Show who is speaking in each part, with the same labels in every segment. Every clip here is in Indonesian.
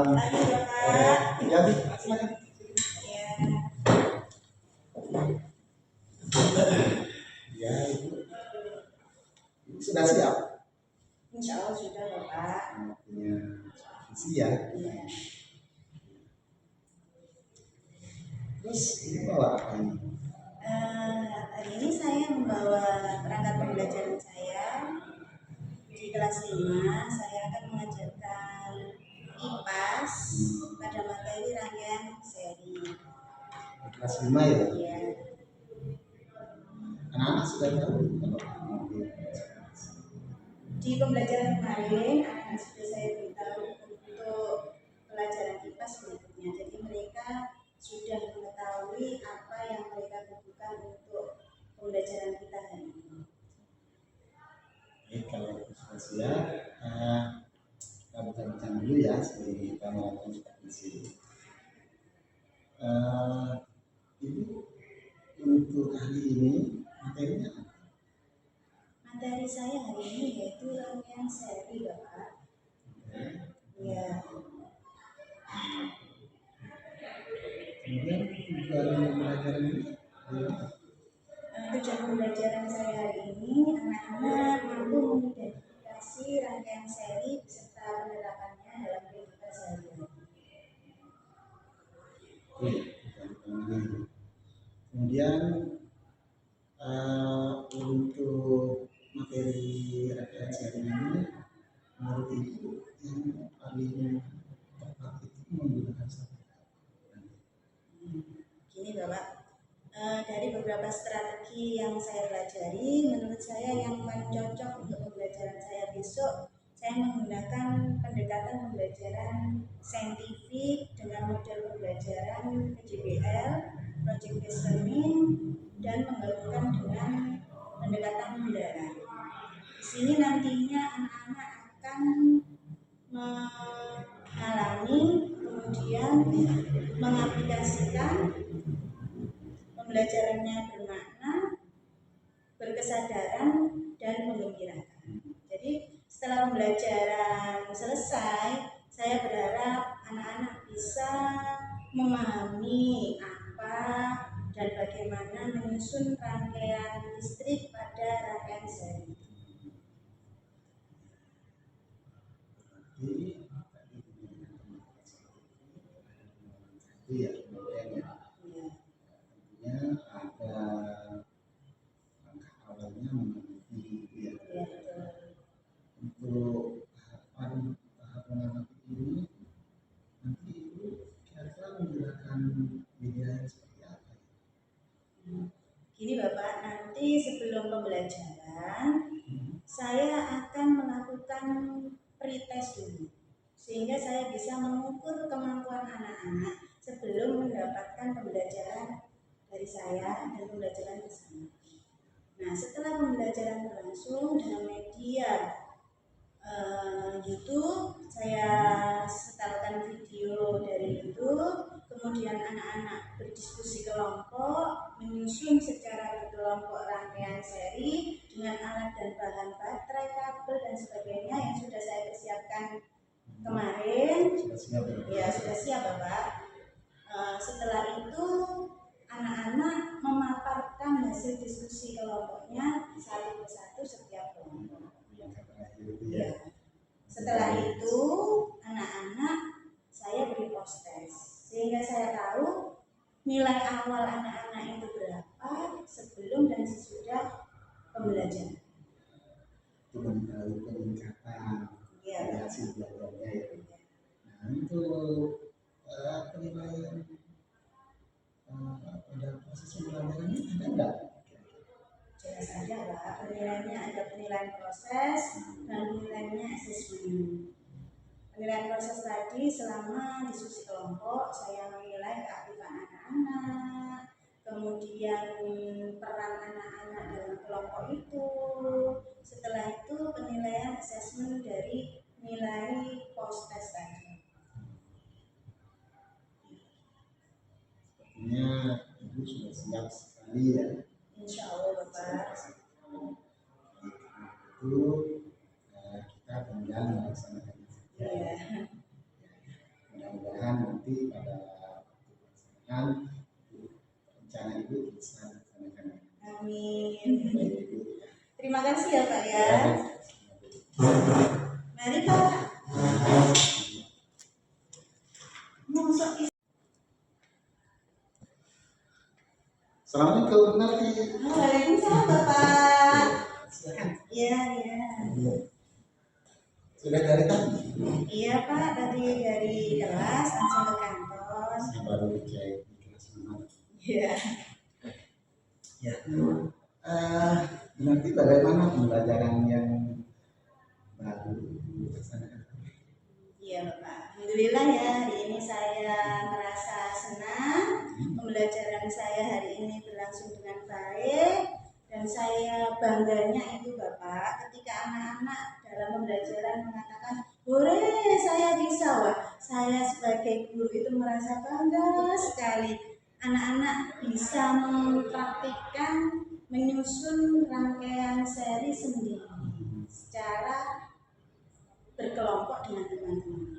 Speaker 1: Pagi Bapak.
Speaker 2: Ya, silakan. Ya, Ibu sudah siap?
Speaker 1: Insya Allah sudah Bapak.
Speaker 2: Punya visi ya.
Speaker 1: Iya.
Speaker 2: Terus Ibu bawa apa ini?
Speaker 1: Hari ini saya membawa perangkat pembelajaran saya di kelas 5. Saya akan mengajarkan IPAS pada materi rangkaian seri.
Speaker 2: Kelas 5 ya?
Speaker 1: Iya.
Speaker 2: Anak-anak sudah tahu?
Speaker 1: Di pembelajaran kemarin anak-anak sudah saya beritahu untuk pelajaran IPAS berikutnya. Jadi mereka sudah mengetahui apa yang mereka butuhkan untuk pembelajaran kita hari ini.
Speaker 2: Baik, kalau sudah siap, kita bincang dulu ya sebelum kita melakukan supervisi. Ibu untuk hari ini materinya apa?
Speaker 1: Materi saya hari ini yaitu rangkaian seri Bapak. Ya.
Speaker 2: Kemudian tujuan pembelajaran ini
Speaker 1: Tujuan pembelajaran saya hari ini anak-anak mampu mengidentifikasi rangkaian seri beserta penerapannya dalam kehidupan sehari-hari.
Speaker 2: Kemudian untuk materi rangkaian seri ini menurut Ibu yang paling tepat itu menggunakan strategi.
Speaker 1: Gini Bapak, dari beberapa strategi yang saya pelajari, menurut saya yang paling cocok untuk pembelajaran saya besok, saya menggunakan pendekatan pembelajaran saintifik dengan model pembelajaran PJBL, Project Based Learning, dan menggabungkan dengan pendekatan pembelajaran. Di sini nantinya anak-anak akan mengalami, kemudian mengaplikasikan, pembelajarannya bermakna, berkesadaran, dan menggembirakan. Jadi setelah pembelajaran selesai, saya berharap anak-anak bisa memahami apa dan bagaimana menyusun rangkaian listrik pada rangkaian seri.
Speaker 2: Ya, tentunya ada langkah awalnya mengerti ya. Untuk tahap mengerti ini nanti Ibu kira-kira menggunakan media yang seperti apa?
Speaker 1: Gini Bapak, nanti sebelum pembelajaran saya akan melakukan pretest dulu, sehingga saya bisa mengukur kemampuan anak-anak sebelum mendapatkan pembelajaran dari saya dan pembelajaran bersama. Nah, setelah pembelajaran berlangsung dengan media YouTube, saya setelkan video dari YouTube, kemudian anak-anak berdiskusi kelompok, menyusun secara berkelompok rangkaian seri dengan alat dan bahan baterai, kabel dan sebagainya yang sudah saya persiapkan kemarin. Sudah siap Bapak. Setelah itu anak-anak memaparkan hasil diskusi kelompoknya satu persatu setiap kelompok. Ya. Setelah itu anak-anak saya beri post test sehingga saya tahu nilai awal anak-anak itu berapa sebelum dan sesudah pembelajaran.
Speaker 2: Itu mengetahui peningkatan hasil belajarnya ya. Nah, untuk penilaian pada proses pembelajaran ini ada enggak?
Speaker 1: Jelas ada Pak, penilaiannya ada penilaian proses dan penilaiannya asesmen. Penilaian proses tadi selama diskusi kelompok saya menilai keaktifan anak-anak, kemudian peran anak-anak dalam kelompok itu. Setelah itu penilaian asesmen dari nilai post test tadi.
Speaker 2: Sepertinya Ibu sudah siap sekali ya.
Speaker 1: Insya Allah Bapak.
Speaker 2: Itu kita tinggal melaksanakan. mudah-mudahan nanti pada waktu pelaksanaan rencana Ibu bisa dilaksanakan.
Speaker 1: Amin.
Speaker 2: Baik, Ibu.
Speaker 1: Terima kasih ya Pak ya.
Speaker 2: Ya,
Speaker 1: Mari Pak. Masuk.
Speaker 2: Assalamualaikum, Nanti.
Speaker 1: Waalaikumsalam Bapak.
Speaker 2: Silakan.
Speaker 1: Iya, iya.
Speaker 2: Sudah dari tadi?
Speaker 1: Iya Pak, dari kelas langsung ke kantor.
Speaker 2: Saya baru cek di kelas mana.
Speaker 1: Iya.
Speaker 2: Ya. Nanti bagaimana pembelajaran yang baru dilaksanakan?
Speaker 1: Iya Bapak. Alhamdulillah ya, hari ini saya merasa senang. Pembelajaran saya hari ini berlangsung dengan baik. Dan saya bangganya itu Bapak, ketika anak-anak dalam pembelajaran mengatakan, "Hore, saya bisa." Wah, saya sebagai guru itu merasa bangga sekali. Anak-anak bisa mempraktikkan menyusun rangkaian seri sendiri secara berkelompok dengan teman-teman.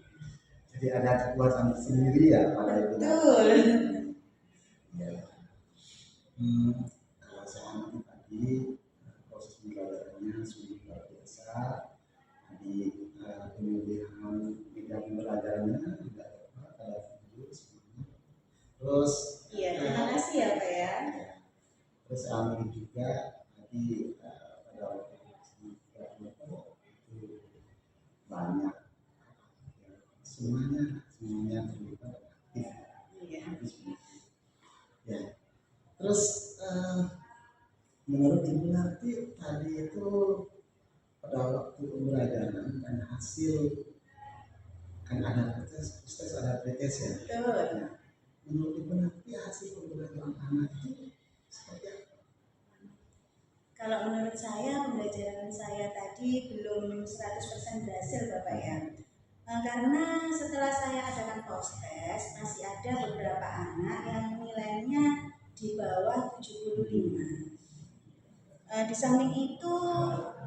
Speaker 2: Jadi ada kepuasan sendiri ya pada itu.
Speaker 1: Betul.
Speaker 2: Ya. Kalau saya amati tadi proses pembelajarannya sungguh luar biasa. Tadi pemilihan media pembelajarannya juga tepat, ada video semuanya. Terus
Speaker 1: Iya, terima kasih ya Pak ya.
Speaker 2: terus saya amati juga tadi pada waktu kelompok itu banyak semuanya terlibat aktif.
Speaker 1: Iya.
Speaker 2: Ya. Terus menurut Ibu nanti tadi itu pada waktu pembelajaran dan hasil kan ada tes ada pretest ya.
Speaker 1: Betul.
Speaker 2: Ya. Menurut Ibu nanti hasil pembelajaran anak itu seperti apa?
Speaker 1: Kalau menurut saya pembelajaran saya tadi belum 100% berhasil Bapak ya. Karena setelah saya adakan post test masih ada beberapa anak yang nilainya di bawah 75. Di samping itu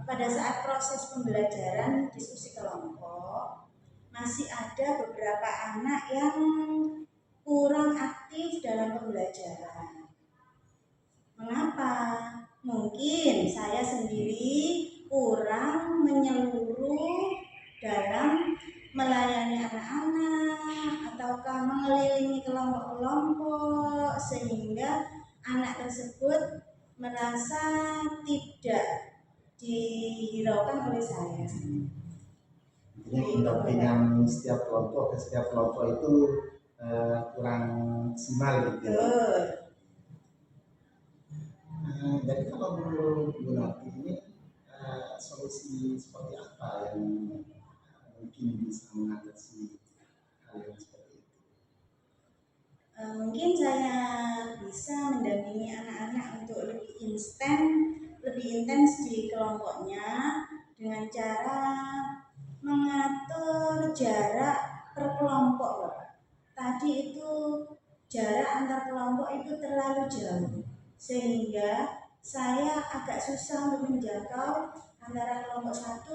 Speaker 1: pada saat proses pembelajaran diskusi kelompok masih ada beberapa anak yang kurang aktif dalam pembelajaran. Mengapa? Mungkin saya sendiri kurang menyeluruh dalam melayani anak-anak ataukah mengelilingi kelompok-kelompok sehingga anak tersebut merasa tidak dihiraukan oleh saya.
Speaker 2: Jadi pendampingan setiap kelompok ke setiap kelompok itu kurang maksimal gitu.
Speaker 1: Betul.
Speaker 2: Jadi kalau menurut Bu Nati ini solusi seperti apa yang mungkin bisa mengatasi hal yang seperti itu?
Speaker 1: Mungkin saya bisa mendampingi anak-anak untuk lebih intens di kelompoknya dengan cara mengatur jarak per kelompok, Bapak. Tadi itu jarak antar kelompok itu terlalu jauh sehingga saya agak susah untuk menjangkau antara kelompok 1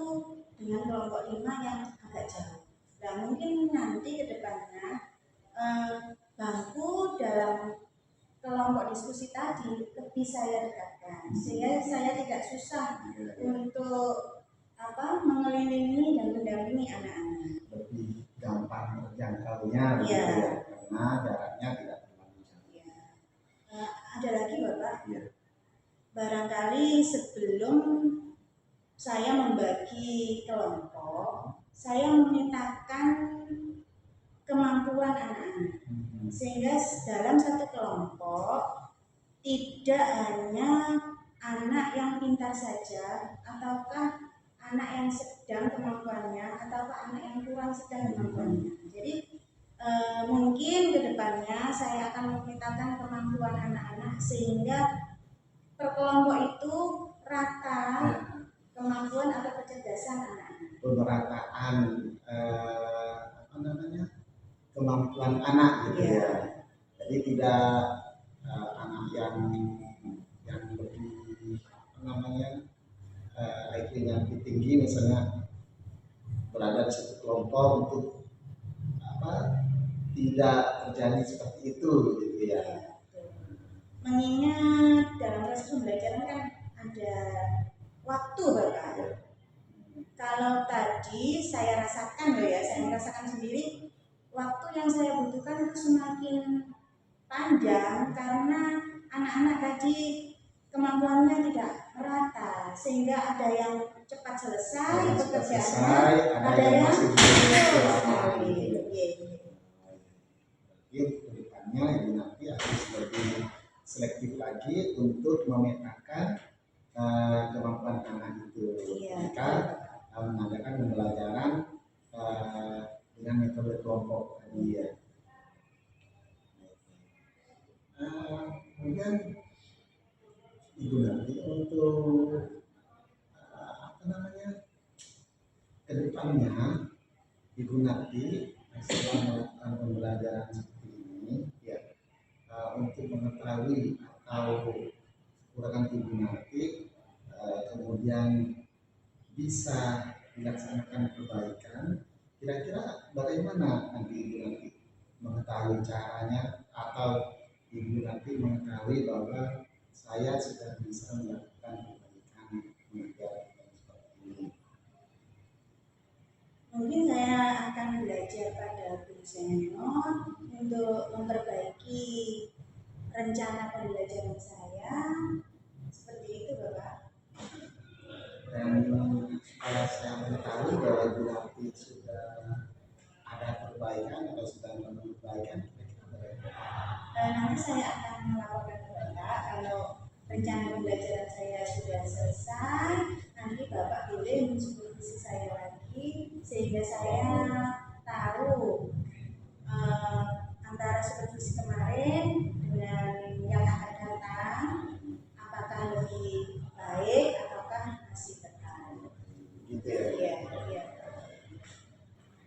Speaker 1: dengan kelompok 5 yang agak jauh. Nah, mungkin nanti ke depannya bangku dalam kelompok diskusi tadi lebih saya dekatkan sehingga saya tidak susah untuk mengelilingi dan mendampingi anak-anak.
Speaker 2: Lebih gampang terjangkaunya
Speaker 1: Iya.
Speaker 2: gitu ya, karena jaraknya tidak terlalu jauh.
Speaker 1: Ya. Ada lagi Bapak,
Speaker 2: Iya.
Speaker 1: barangkali sebelum saya membagi kelompok, saya memetakan kemampuan anak-anak sehingga dalam satu kelompok tidak hanya anak yang pintar saja ataukah anak yang sedang kemampuannya ataukah anak yang kurang sedang kemampuannya. Jadi mungkin kedepannya saya akan memetakan kemampuan anak-anak sehingga per kelompok itu rata kemampuan atau kecerdasan anak-anak.
Speaker 2: Pemerataan kemampuan anak gitu
Speaker 1: Iya.
Speaker 2: ya. Jadi tidak anak yang lebih IQ-nya lebih tinggi misalnya berada di satu kelompok untuk tidak terjadi seperti itu gitu ya.
Speaker 1: Mengingat dalam proses pembelajaran kan ada waktu Bapak. Kalau tadi saya rasakan loh ya, saya merasakan sendiri waktu yang saya butuhkan itu semakin panjang karena anak-anak tadi kemampuannya tidak merata, sehingga ada yang cepat selesai pekerjaannya, ada yang
Speaker 2: masih
Speaker 1: betul
Speaker 2: sekali.
Speaker 1: sekali.
Speaker 2: Jadi kedepannya ini nanti harus lebih selektif lagi untuk memetakan kemampuan anak itu. Jika mengadakan pembelajaran dengan metode kelompok tadi ya. Kemudian Ibu nanti untuk apa namanya kedepannya Ibu nanti setelah melakukan pembelajaran seperti ini ya untuk mengetahui atau kekurangan Ibu nanti kemudian bisa dilaksanakan perbaikan, kira-kira bagaimana nanti Ibu nanti mengetahui caranya atau Ibu nanti mengetahui bahwa saya sudah bisa melakukan perbaikan mengajar seperti ini?
Speaker 1: Mungkin saya akan belajar pada guru senior untuk memperbaiki rencana pembelajaran saya, seperti itu Bapak.
Speaker 2: Dan kalau saya mengetahui bahwa Ibu nanti sudah ada perbaikan atau sudah melakukan perbaikan,
Speaker 1: nanti saya akan melaporkan ke Bapak kalau rencana pembelajaran saya sudah selesai. Nanti Bapak boleh mensupervisi saya lagi sehingga saya tahu antara supervisi kemarin dengan yang akan datang apakah lebih baik ataukah masih tetap.
Speaker 2: gitu ya.
Speaker 1: Iya.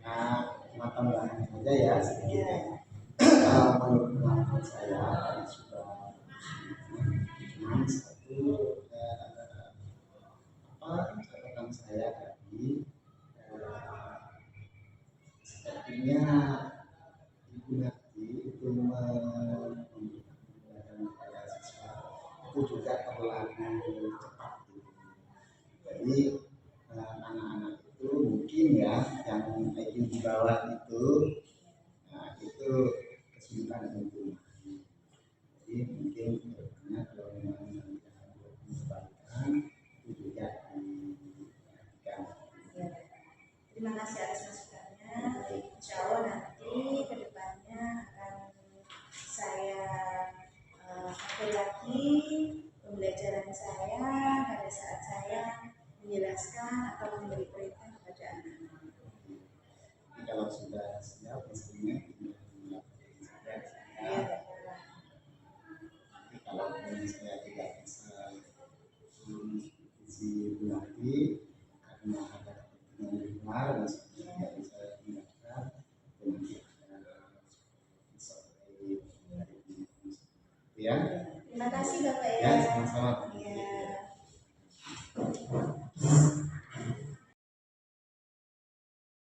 Speaker 2: Nah, tambahan saja ya sedikit ya. Menurut pengalaman saya tadi sudah cuma satu catatan saya tadi sepertinya Ibu nanti itu memberikan pembelajaran kepada siswa itu juga terlalu cepat gitu. Jadi anak-anak itu mungkin ya yang IQ di bawah itu itu kesulitan untuk memahami. Jadi mungkin kedepannya kalau memang nanti akan perbaikan itu juga diperhatikan.
Speaker 1: Terima kasih atas masukannya. Insya Allah nanti kedepannya akan saya atur lagi pembelajaran saya pada saat saya menjelaskan atau memberi perintah kepada anak-anak.
Speaker 2: Kalau sudah siap pastinya tinggal dilakukan saja. Tapi kalau saya tidak bisa isi lagi karena ada kepentingan di luar dan tidak bisa tindakan, nanti ada bisa dari ya.
Speaker 1: Terima kasih Bapak ya.
Speaker 2: Ya, sama-sama.